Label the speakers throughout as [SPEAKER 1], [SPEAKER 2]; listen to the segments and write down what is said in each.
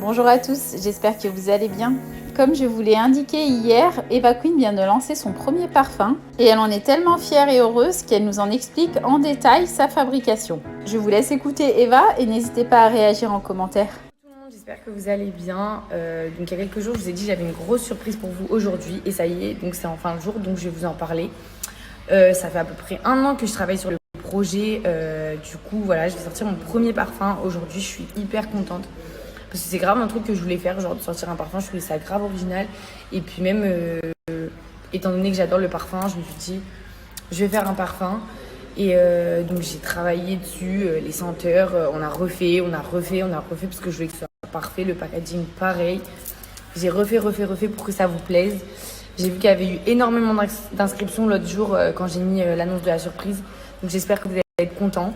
[SPEAKER 1] Bonjour à tous, j'espère que vous allez bien. Comme je vous l'ai indiqué hier, Eva Queen vient de lancer son premier parfum et elle en est tellement fière et heureuse qu'elle nous en explique en détail sa fabrication. Je vous laisse écouter Eva et n'hésitez pas à réagir en commentaire.
[SPEAKER 2] Tout le monde, j'espère que vous allez bien. Donc il y a quelques jours, je vous ai dit que j'avais une grosse surprise pour vous aujourd'hui et ça y est, donc c'est enfin le jour, donc je vais vous en parler. Ça fait à peu près 1 an que je travaille sur le projet. Du coup, voilà, je vais sortir mon premier parfum aujourd'hui. Je suis hyper contente. Parce que c'est grave un truc que je voulais faire, genre de sortir un parfum. Je trouvais ça grave original. Et puis même, étant donné que j'adore le parfum, je me suis dit, je vais faire un parfum. Et donc j'ai travaillé dessus, les senteurs, on a refait, parce que je voulais que ce soit parfait, le packaging pareil. J'ai refait pour que ça vous plaise. J'ai vu qu'il y avait eu énormément d'inscriptions l'autre jour quand j'ai mis l'annonce de la surprise. Donc j'espère que vous allez être contents.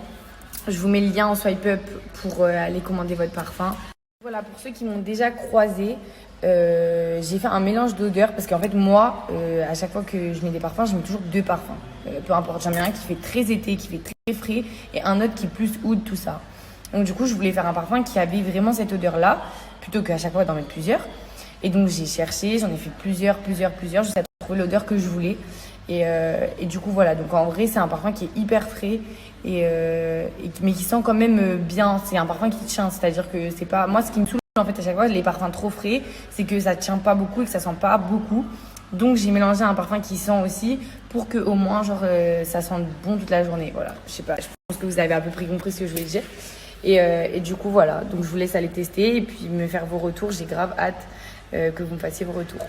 [SPEAKER 2] Je vous mets le lien en swipe up pour aller commander votre parfum. Voilà, pour ceux qui m'ont déjà croisé, j'ai fait un mélange d'odeurs parce qu'en fait moi, à chaque fois que je mets des parfums, je mets toujours 2 parfums. Peu importe, j'en mets un qui fait très été, qui fait très frais et un autre qui est plus oud, tout ça. Donc du coup, je voulais faire un parfum qui avait vraiment cette odeur-là, plutôt qu'à chaque fois d'en mettre plusieurs. Et donc j'ai cherché, j'en ai fait plusieurs, jusqu'à trouver l'odeur que je voulais. Et du coup voilà, donc en vrai c'est un parfum qui est hyper frais mais qui sent quand même bien. C'est un parfum qui tient, c'est-à-dire que c'est pas... Moi ce qui me saoule en fait à chaque fois, les parfums trop frais, c'est que ça tient pas beaucoup et que ça sent pas beaucoup. Donc j'ai mélangé un parfum qui sent aussi pour que au moins genre ça sente bon toute la journée. Voilà, je sais pas, je pense que vous avez à peu près compris ce que je voulais dire. Et du coup voilà, donc je vous laisse aller tester et puis me faire vos retours. J'ai grave hâte que vous me fassiez vos retours.